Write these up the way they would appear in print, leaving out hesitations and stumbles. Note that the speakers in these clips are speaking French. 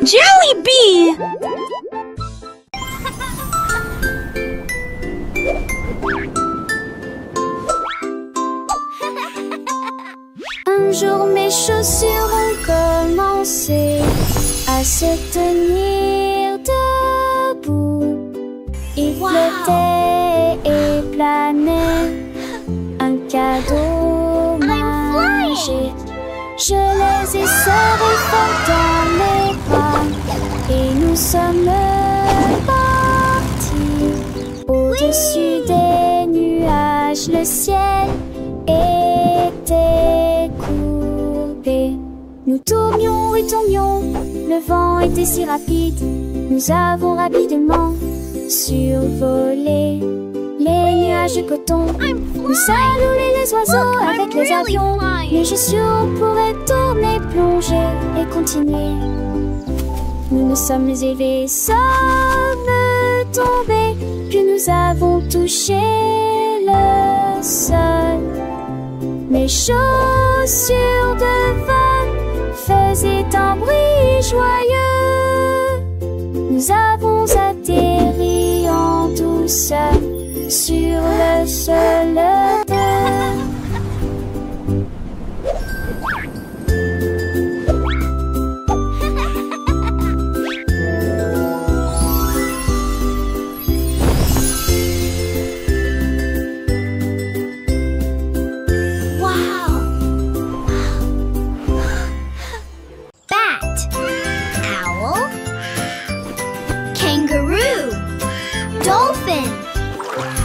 Jollibee! Un jour mes chaussures ont commencé à se tenir debout. Ils flottaient et planaient, un cadeau magique. Je les ai serrés fort dans mes bras et nous sommes partis. Au-dessus des nuages, le ciel était coupé. Nous tournions et tombions, le vent était si rapide. Nous avons rapidement survolé les nuages de coton. Nous saluons les oiseaux avec les avions. Les chaussures pourraient tourner, plonger et continuer. Nous nous sommes élevés, sommes tombés, puis nous avons touché le sol. Mes chaussures de vol faisaient un bruit joyeux. Nous avons atterri en douceur sur le sol de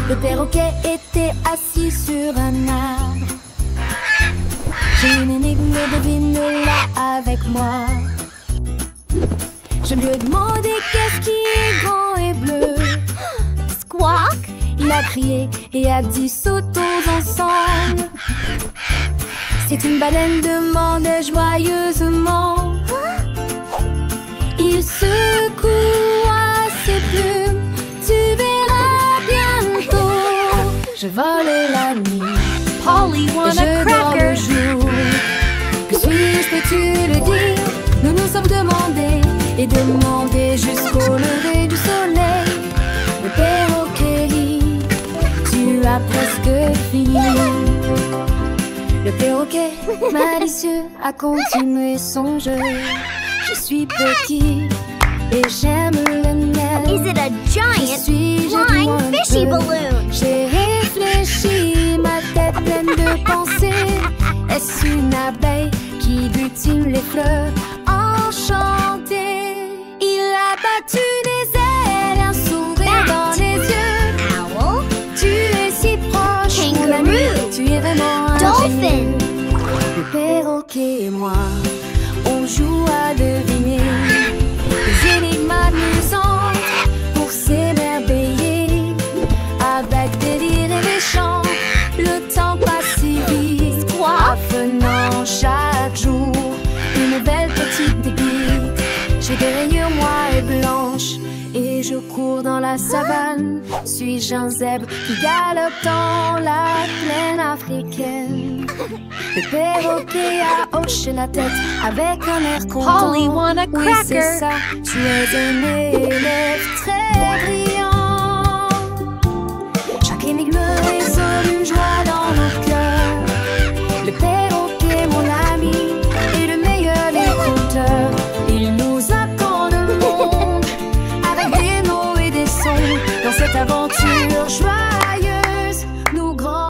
Le perroquet était assis sur un arbre. J'ai une énigme, devine-la avec moi. Je lui ai demandé qu'est-ce qui est grand et bleu. Squawk! Il a crié et a dit sautons ensemble. C'est une baleine, demandait joyeusement. Il secoua ses plumes. Tu verras bientôt. Je volais la nuit, Polly et want je a dors le cracker. jour. Que suis-je, peux-tu le dire? Nous nous sommes demandés et demandés jusqu'au lever du soleil. Le perroquet dit, tu as presque fini. Le perroquet malicieux a continué son jeu. Je suis petit et j'aime le miel. Is it a giant flying fishy balloon? J'ai réfléchi, ma tête pleine de pensées. Est-ce une abeille qui butine les fleurs enchantées? Il a battu des ailes, un sourire dans les yeux. Owl? Tu es si proche, mon Kangaroo. ami, tu es vraiment un Dolphin. génie. Le perroquet et moi, on joue à deviner des énigmes amusantes pour s'émerveiller. Avec des rires et des chants, le temps passe si vite. Apprenant chaque jour une nouvelle petite pépite. J'ai des rayures noires et blanches et je cours dans la savane. Suis-je un zèbre qui galope dans la plaine africaine? Le perroquet a hoché la tête avec un air content. Polly want a Oui, c'est cracker. ça, tu es un élève très brillant. Chaque énigme résonne une joie dans nos cœurs. Le perroquet, mon ami, est le meilleur des conteurs. Il nous apprend le monde avec des mots et des sons. Dans cette aventure joyeuse, nous grands.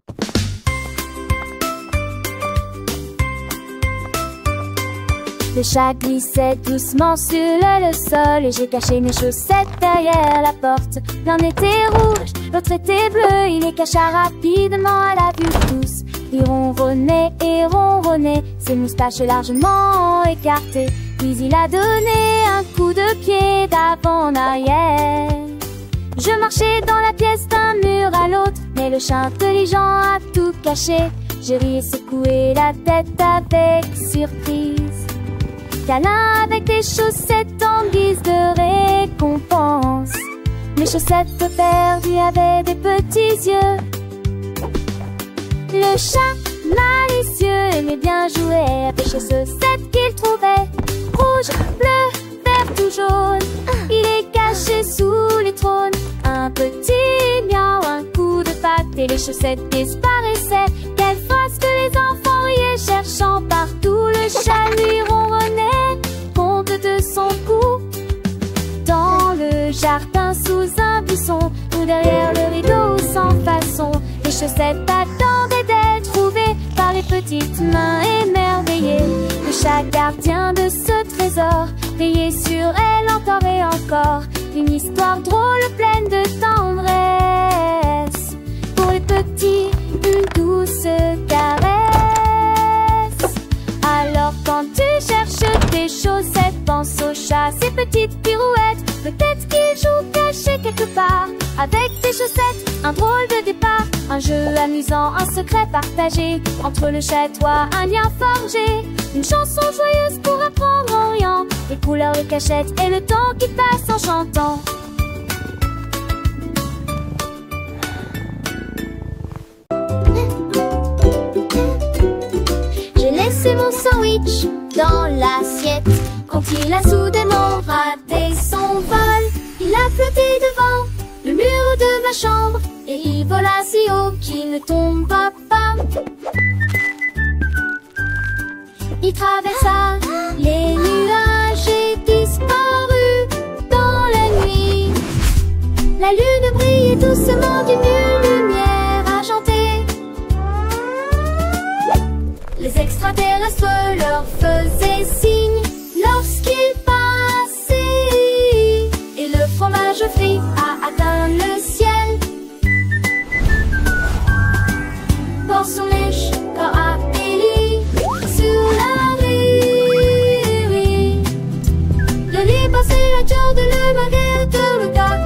Le chat glissait doucement sur le sol et j'ai caché mes chaussettes derrière la porte. L'un était rouge, l'autre était bleu, il les cacha rapidement à la vue de tous. Il ronronnait et ronronnait, ses moustaches largement écartées. Puis il a donné un coup de pied d'avant en arrière. Je marchais dans la pièce d'un mur à l'autre, mais le chat intelligent a tout caché. Je ris et secouais la tête avec surprise. Câlin avec des chaussettes en guise de récompense. Mes chaussettes perdues avaient des petits yeux. Le chat malicieux aimait bien jouer avec les chaussettes qu'il trouvait. Rouge, bleu, vert, tout jaune. Il est caché sous les trônes. Un petit miau, un coup de patte et les chaussettes disparaissaient. Quelle phrase que les enfants riaient, cherchant partout le chat lui ronronnait, compte de son cou. Dans le jardin sous un buisson, ou derrière le rideau sans façon, les chaussettes attendaient d'être trouvées par les petites mains émerveillées. Le chat gardien de ce trésor veillait sur elle encore et encore. Une histoire drôle pleine de tendresse, pour les petits une douce caresse. Alors quand tu cherches tes chaussettes, pense au chat, ses petites pirouettes. Peut-être qu'il joue caché quelque part avec tes chaussettes, un drôle de départ, un jeu amusant, un secret partagé entre le chat et toi, un lien forgé, une chanson joyeuse pour apprendre en riant, les couleurs, les cachettes et le temps qui passe en chantant. J'ai laissé mon sandwich dans l'assiette quand il a soudainement raté son vol. Il a flotté devant le mur de ma chambre et il vola si haut qu'il ne tomba pas. Il traversa les nuages et disparut dans la nuit. La lune brillait doucement d'une lumière argentée. Les extraterrestres leur faisaient signe lorsqu'ils passaient, et le fromage frit a atteint le ciel. Pour son lèche, corps apéli sur la rue. Le lit passé la tour de le baguette de le cacanant.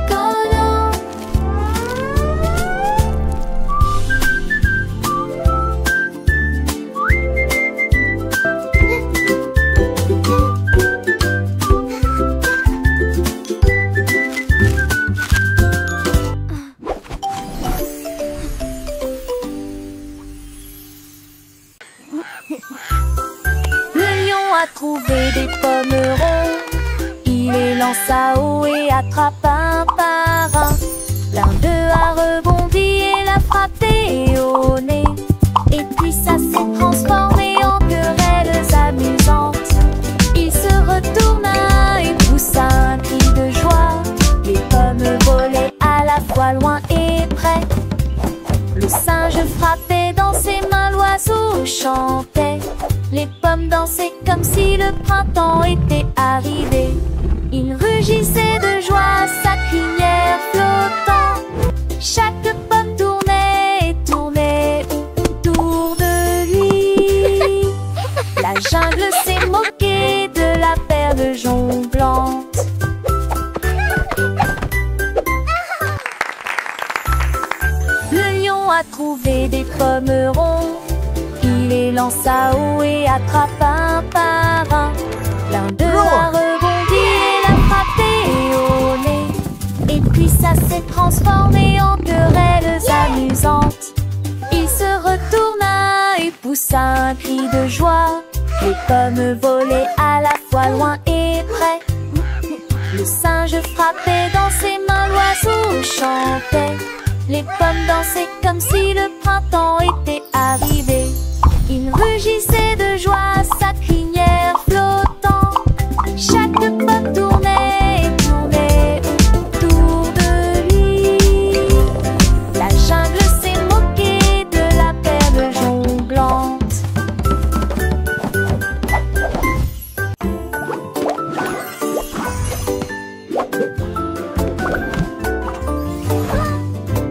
A trouvé des pommes rondes, il les lança haut et attrapa un par un. L'un d'eux a rebondi et l'a frappé au nez, et puis ça s'est transformé en querelles amusantes. Il se retourna et poussa un cri de joie. Les pommes volaient à la fois loin et près. Le singe frappait dans ses mains, l'oiseau chantait. Les pommes dansaient comme si le printemps était arrivé. Il rugissait de joie, sa crinière flottant. Chaque pomme tournait et tournait autour de lui. La jungle s'est moquée de la perle jonglante. Le lion a trouvé des pommes rondes, il les lança haut et attrapa un par un. L'un d'eux a rebondi et l'a frappé au nez, et puis ça s'est transformé en querelles amusantes. Il se retourna et poussa un cri de joie. Les pommes volaient à la fois loin et près. Le singe frappait dans ses mains, l'oiseau chantait. Les pommes dansaient comme si le printemps était arrivé. Il rugissait de joie, sa crinière flottant. Chaque pomme tournait et tournait autour de lui. La jungle s'est moquée de la perle jonglante.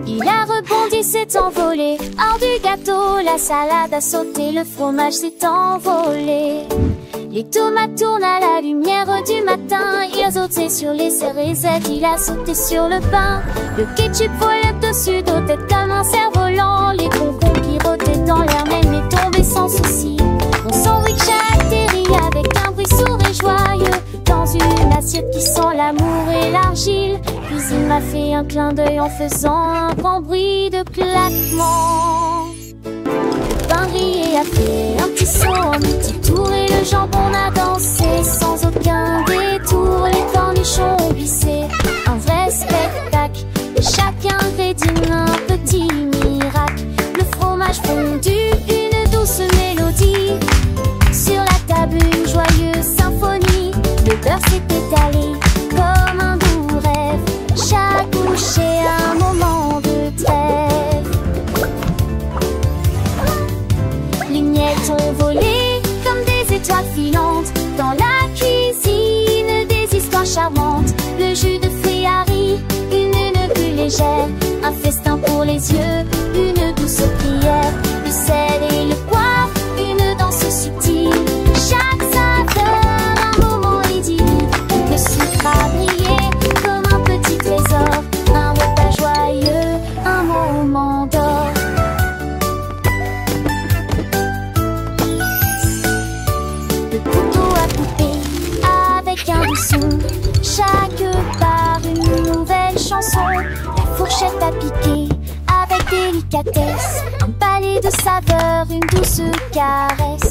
Il a rebondi, s'est envolé hors du gâteau. La salade a sauté, le fromage s'est envolé. Les tomates tournent à la lumière du matin. Il a sauté sur les cérésettes, il a sauté sur le pain. Le ketchup volait dessus d'eau tête comme un cerf-volant. Les concombres pirotaient dans l'air, même est tombé sans souci. Mon sandwich a atterri avec un bruit sourd et joyeux dans une assiette qui sent l'amour et l'argile. Puis il m'a fait un clin d'œil en faisant un grand bruit de claquement. Le pain grillé a fait un petit saut, un petit tour, et le jambon a dansé sans aucun détour. Les cornes l'heure s'est étalée comme un doux rêve. Chaque bouche est un moment de trêve. Les miettes ont volé comme des étoiles filantes dans la cuisine, des histoires charmantes. Le jus de fruits Harry, une plus légère, un festin pour les yeux, une douce prière. Le sel et le poivre, une danse subtile. Chaque saveur, un moment idyllique. Le sucre a brillé comme un petit trésor, un repas joyeux, un moment d'or. Le couteau à couper avec un doux son, chaque part une nouvelle chanson. La fourchette à piquer avec délicatesse, un balai de saveurs, une douce caresse.